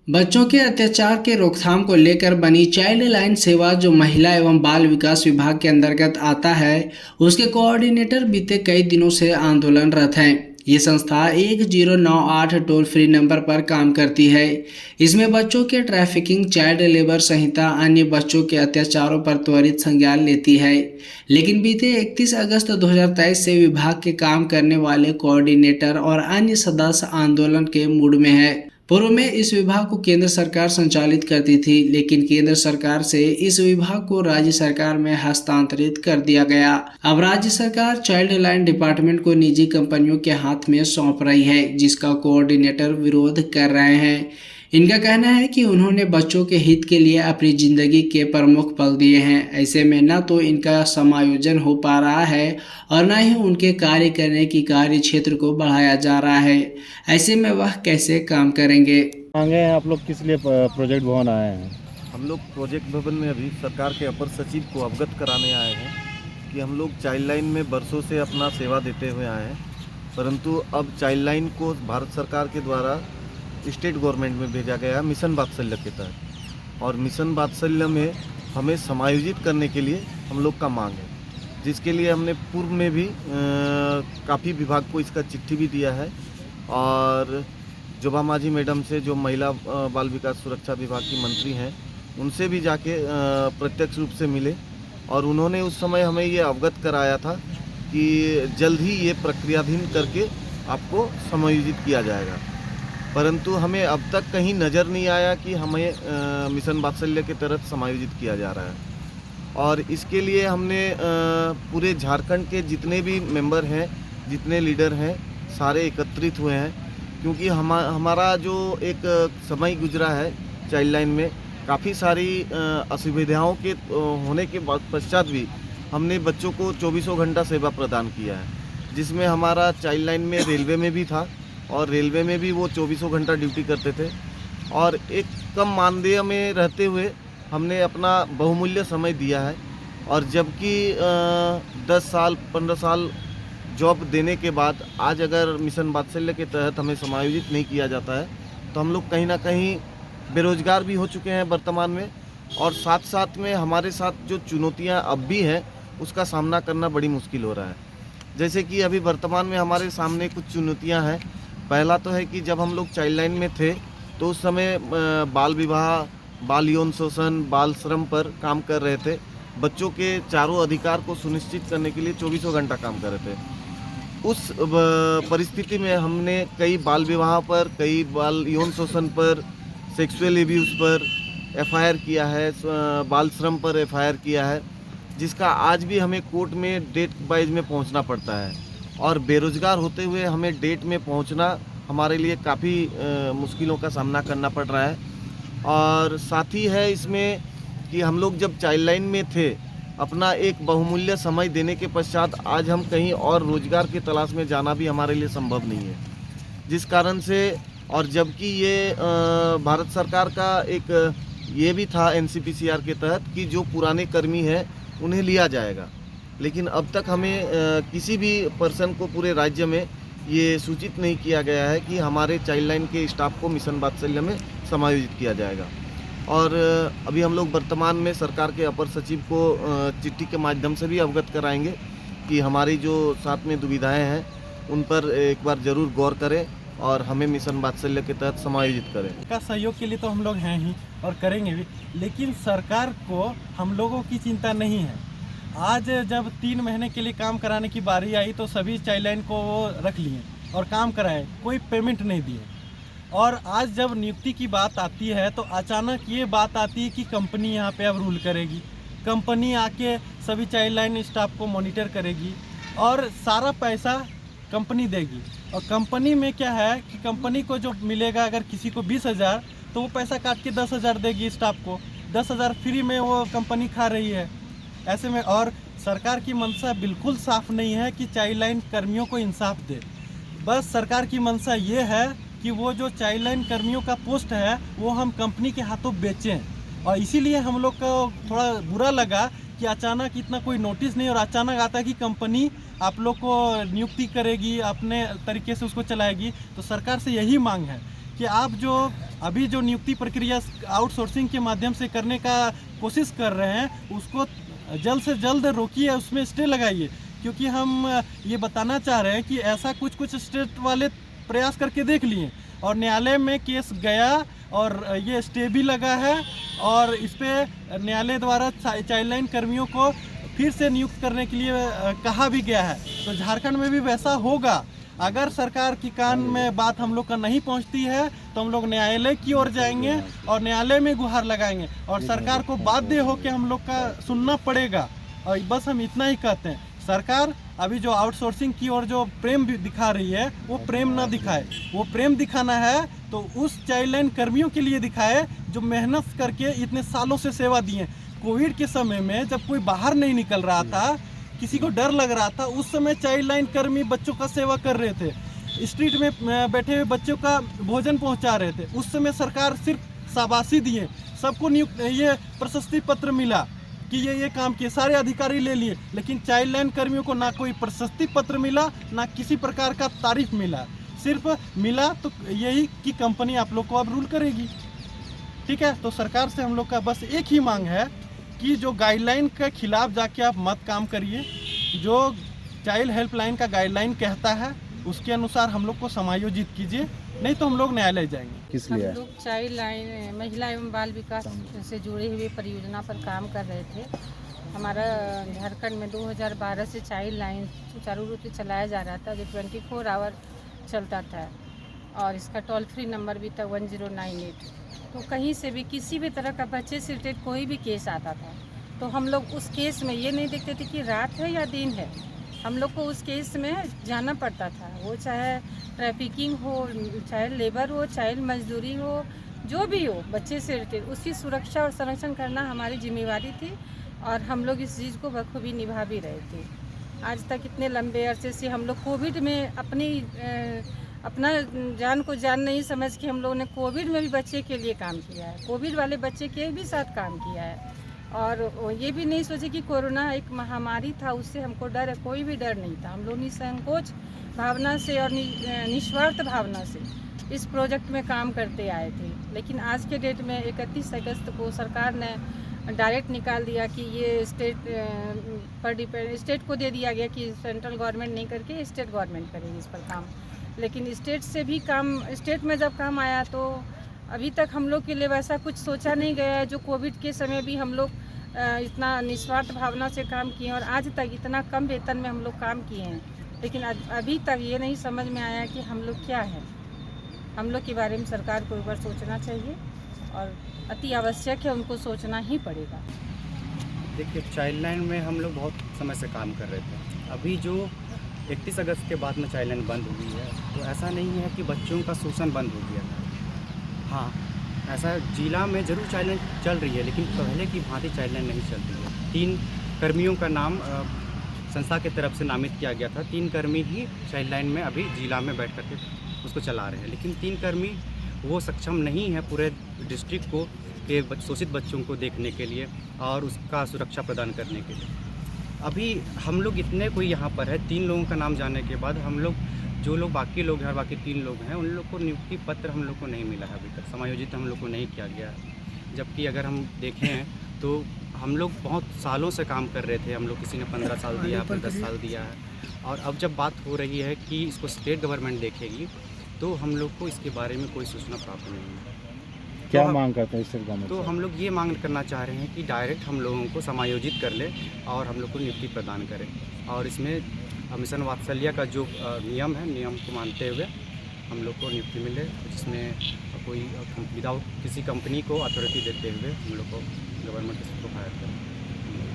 बच्चों के अत्याचार के रोकथाम को लेकर बनी चाइल्ड लाइन सेवा जो महिला एवं बाल विकास विभाग के अंतर्गत आता है, उसके कोऑर्डिनेटर बीते कई दिनों से आंदोलनरत हैं। ये संस्था 1098 टोल फ्री नंबर पर काम करती है। इसमें बच्चों के ट्रैफिकिंग, चाइल्ड लेबर संहिता, अन्य बच्चों के अत्याचारों पर त्वरित संज्ञान लेती है। लेकिन बीते 31 अगस्त 2023 से विभाग के काम करने वाले कोऑर्डिनेटर और अन्य सदस्य आंदोलन के मूड में है। पूर्व में इस विभाग को केंद्र सरकार संचालित करती थी, लेकिन केंद्र सरकार से इस विभाग को राज्य सरकार में हस्तांतरित कर दिया गया। अब राज्य सरकार चाइल्ड लाइन डिपार्टमेंट को निजी कंपनियों के हाथ में सौंप रही है, जिसका कोऑर्डिनेटर विरोध कर रहे हैं। इनका कहना है कि उन्होंने बच्चों के हित के लिए अपनी जिंदगी के प्रमुख पल दिए हैं। ऐसे में न तो इनका समायोजन हो पा रहा है और न ही उनके कार्य करने की कार्य क्षेत्र को बढ़ाया जा रहा है। ऐसे में वह कैसे काम करेंगे। मांगे हैं आप लोग किस लिए प्रोजेक्ट भवन आए हैं? हम लोग प्रोजेक्ट भवन में अभी सरकार के अपर सचिव को अवगत कराने आए हैं कि हम लोग चाइल्ड लाइन में बरसों से अपना सेवा देते हुए आए हैं, परंतु अब चाइल्ड लाइन को भारत सरकार के द्वारा स्टेट गवर्नमेंट में भेजा गया मिशन वात्सल्य के तहत, और मिशन वात्सल्य में हमें समायोजित करने के लिए हम लोग का मांग है, जिसके लिए हमने पूर्व में भी काफ़ी विभाग को इसका चिट्ठी भी दिया है। और जोबा मांझी मैडम से, जो महिला बाल विकास सुरक्षा विभाग की मंत्री हैं, उनसे भी जाके प्रत्यक्ष रूप से मिले और उन्होंने उस समय हमें ये अवगत कराया था कि जल्द ही ये प्रक्रियाधीन करके आपको समायोजित किया जाएगा। परंतु हमें अब तक कहीं नज़र नहीं आया कि हमें मिशन वात्सल्य के तहत समायोजित किया जा रहा है। और इसके लिए हमने पूरे झारखंड के जितने भी मेंबर हैं, जितने लीडर हैं, सारे एकत्रित हुए हैं, क्योंकि हमारा जो एक समय गुजरा है चाइल्ड लाइन में, काफ़ी सारी असुविधाओं के होने के पश्चात भी हमने बच्चों को 24 घंटा सेवा प्रदान किया है, जिसमें हमारा चाइल्ड लाइन में रेलवे में भी था और रेलवे में भी वो 24 घंटा ड्यूटी करते थे। और एक कम मानदेय में रहते हुए हमने अपना बहुमूल्य समय दिया है। और जबकि 10 साल 15 साल जॉब देने के बाद आज अगर मिशन वात्सल्य के तहत हमें समायोजित नहीं किया जाता है तो हम लोग कहीं ना कहीं बेरोजगार भी हो चुके हैं वर्तमान में, और साथ साथ में हमारे साथ जो चुनौतियां अब भी हैं उसका सामना करना बड़ी मुश्किल हो रहा है। जैसे कि अभी वर्तमान में हमारे सामने कुछ चुनौतियां हैं। पहला तो है कि जब हम लोग चाइल्ड लाइन में थे तो उस समय बाल विवाह, बाल यौन शोषण, बाल श्रम पर काम कर रहे थे। बच्चों के चारों अधिकार को सुनिश्चित करने के लिए 24 घंटा काम कर रहे थे। उस परिस्थिति में हमने कई बाल विवाह पर, कई बाल यौन शोषण पर, सेक्सुअल एब्यूज़ पर एफआईआर किया है, बाल श्रम पर एफआईआर किया है, जिसका आज भी हमें कोर्ट में डेट वाइज में पहुंचना पड़ता है। और बेरोजगार होते हुए हमें डेट में पहुंचना हमारे लिए काफ़ी मुश्किलों का सामना करना पड़ रहा है। और साथ ही है इसमें कि हम लोग जब चाइल्ड लाइन में थे, अपना एक बहुमूल्य समय देने के पश्चात आज हम कहीं और रोजगार की तलाश में जाना भी हमारे लिए संभव नहीं है, जिस कारण से, और जबकि ये भारत सरकार का एक ये भी था एनसीपीसीआर के तहत कि जो पुराने कर्मी हैं उन्हें लिया जाएगा, लेकिन अब तक हमें किसी भी पर्सन को पूरे राज्य में ये सूचित नहीं किया गया है कि हमारे चाइल्ड लाइन के स्टाफ को मिशन वात्सल्य में समायोजित किया जाएगा। और अभी हम लोग वर्तमान में सरकार के अपर सचिव को चिट्ठी के माध्यम से भी अवगत कराएंगे कि हमारी जो साथ में दुविधाएं हैं उन पर एक बार ज़रूर गौर करें और हमें मिशन वात्सल्य के तहत समायोजित करें। का सहयोग के लिए तो हम लोग हैं ही और करेंगे भी, लेकिन सरकार को हम लोगों की चिंता नहीं है। आज जब 3 महीने के लिए काम कराने की बारी आई तो सभी चाइल्ड लाइन को वो रख लिए और काम कराए, कोई पेमेंट नहीं दिए। और आज जब नियुक्ति की बात आती है तो अचानक ये बात आती है कि कंपनी यहाँ पे अब रूल करेगी, कंपनी आके सभी चाइल्ड लाइन स्टाफ को मॉनिटर करेगी और सारा पैसा कंपनी देगी। और कंपनी में क्या है कि कंपनी को जो मिलेगा, अगर किसी को 20,000 तो वो पैसा काट के 10,000 देगी स्टाफ को। 10,000 फ्री में वो कंपनी खा रही है। ऐसे में और सरकार की मंशा बिल्कुल साफ नहीं है कि चाइल्ड लाइन कर्मियों को इंसाफ दे। बस सरकार की मंशा ये है कि वो जो चाइल्ड लाइन कर्मियों का पोस्ट है वो हम कंपनी के हाथों बेचें। और इसीलिए हम लोग को थोड़ा बुरा लगा कि अचानक इतना कोई नोटिस नहीं, और अचानक आता है कि कंपनी आप लोग को नियुक्ति करेगी, अपने तरीके से उसको चलाएगी। तो सरकार से यही मांग है कि आप जो अभी जो नियुक्ति प्रक्रिया आउटसोर्सिंग के माध्यम से करने का कोशिश कर रहे हैं उसको जल्द से जल्द रोकिए, उसमें स्टे लगाइए, क्योंकि हम ये बताना चाह रहे हैं कि ऐसा कुछ स्टेट वाले प्रयास करके देख लिए और न्यायालय में केस गया और ये स्टे भी लगा है और इस पर न्यायालय द्वारा चाइल्ड लाइन कर्मियों को फिर से नियुक्त करने के लिए कहा भी गया है। तो झारखंड में भी वैसा होगा। अगर सरकार की कान में बात हम लोग का नहीं पहुंचती है तो हम लोग न्यायालय की ओर जाएंगे और न्यायालय में गुहार लगाएंगे और सरकार को बाध्य हो के हम लोग का सुनना पड़ेगा। और बस हम इतना ही कहते हैं, सरकार अभी जो आउटसोर्सिंग की ओर जो प्रेम भी दिखा रही है वो प्रेम ना दिखाए। वो प्रेम दिखाना है तो उस चाइल्ड लाइन कर्मियों के लिए दिखाए जो मेहनत करके इतने सालों से सेवा दिए। कोविड के समय में जब कोई बाहर नहीं निकल रहा था, किसी को डर लग रहा था, उस समय चाइल्ड लाइन कर्मी बच्चों का सेवा कर रहे थे, स्ट्रीट में बैठे हुए बच्चों का भोजन पहुंचा रहे थे। उस समय सरकार सिर्फ शाबाशी दिए, सबको नियुक्त ये प्रशस्ति पत्र मिला कि ये काम किए, सारे अधिकारी ले लिए, लेकिन चाइल्ड लाइन कर्मियों को ना कोई प्रशस्ति पत्र मिला ना किसी प्रकार का तारीफ मिला। सिर्फ मिला तो यही कि कंपनी आप लोग को अब रूल करेगी। ठीक है, तो सरकार से हम लोग का बस एक ही मांग है कि जो गाइडलाइन के खिलाफ जाके आप मत काम करिए। जो चाइल्ड हेल्पलाइन का गाइडलाइन कहता है उसके अनुसार हम लोग को समायोजित कीजिए, नहीं तो हम लोग न्यायालय जाएंगे। किस हम लिए? लोग चाइल्ड लाइन महिला एवं बाल विकास से जुड़े हुए परियोजना पर काम कर रहे थे। हमारा झारखंड में 2012 से चाइल्ड लाइन सुचारू रूप से चलाया जा रहा था, जो 24 आवर चलता था और इसका टोल फ्री नंबर भी था 1098। तो कहीं से भी किसी भी तरह का बच्चे से रिलेटेड कोई भी केस आता था तो हम लोग उस केस में ये नहीं देखते थे कि रात है या दिन है, हम लोग को उस केस में जाना पड़ता था। वो चाहे ट्रैफिकिंग हो, चाहे लेबर हो, चाइल्ड मजदूरी हो, जो भी हो, बच्चे से रिलेटेड उसकी सुरक्षा और संरक्षण करना हमारी जिम्मेवारी थी और हम लोग इस चीज़ को बखूबी निभा भी रहे थे। आज तक इतने लंबे अरसे से हम लोग कोविड में अपना जान को जान नहीं समझ के हम लोगों ने कोविड में भी बच्चे के लिए काम किया है, कोविड वाले बच्चे के भी साथ काम किया है और ये भी नहीं सोचे कि कोरोना एक महामारी था, उससे हमको डर है, कोई भी डर नहीं था। हम लोग निसंकोच भावना से और निस्वार्थ भावना से इस प्रोजेक्ट में काम करते आए थे। लेकिन आज के डेट में 31 अगस्त को सरकार ने डायरेक्ट निकाल दिया कि ये स्टेट पर डिपेंड, स्टेट को दे दिया गया कि सेंट्रल गवर्नमेंट नहीं करके स्टेट गवर्नमेंट करेगी इस पर काम। लेकिन स्टेट से भी काम, स्टेट में जब काम आया तो अभी तक हम लोग के लिए वैसा कुछ सोचा नहीं गया है। जो कोविड के समय भी हम लोग इतना निस्वार्थ भावना से काम किए और आज तक इतना कम वेतन में हम लोग काम किए हैं, लेकिन अभी तक ये नहीं समझ में आया कि हम लोग क्या है। हम लोग के बारे में सरकार को एक बार सोचना चाहिए और अति आवश्यक है, उनको सोचना ही पड़ेगा। देखिए, चाइल्ड लाइन में हम लोग बहुत समय से काम कर रहे थे। अभी जो 31 अगस्त के बाद में चाइल्ड लाइन बंद हुई है तो ऐसा नहीं है कि बच्चों का शोषण बंद हो गया है। हाँ, ऐसा जिला में ज़रूर चाइल्ड लाइन चल रही है, लेकिन पहले की भांति चाइल्ड लाइन नहीं चल रही है। 3 कर्मियों का नाम संस्था की तरफ से नामित किया गया था। 3 कर्मी ही चाइल्ड लाइन में अभी जिला में बैठ करके उसको चला रहे हैं, लेकिन 3 कर्मी वो सक्षम नहीं है पूरे डिस्ट्रिक्ट को के शोषित बच्चों को देखने के लिए और उसका सुरक्षा प्रदान करने के लिए। अभी हम लोग इतने कोई यहाँ पर है, 3 लोगों का नाम जानने के बाद हम लोग जो लोग बाकी लोग हैं, बाकी 3 लोग हैं, उन लोग को नियुक्ति पत्र हम लोग को नहीं मिला है, अभी तक समायोजित हम लोग को नहीं किया गया है। जबकि अगर हम देखें तो हम लोग बहुत सालों से काम कर रहे थे। हम लोग किसी ने 15 साल दिया, फिर 10 साल दिया है, और अब जब बात हो रही है कि इसको स्टेट गवर्नमेंट देखेगी तो हम लोग को इसके बारे में कोई सूचना प्राप्त नहीं है। क्या तो मांग करते हैं स्टेट गवर्नमेंट तो से? हम लोग ये मांग करना चाह रहे हैं कि डायरेक्ट हम लोगों को समायोजित कर ले और हम लोग को नियुक्ति प्रदान करें, और इसमें मिशन वात्सल्य का जो नियम है, नियम को मानते हुए हम लोग को नियुक्ति मिले, जिसमें कोई विदाउट किसी कंपनी को अथॉरिटी देते हुए हम लोग को गवर्नमेंट इसको हायर करें।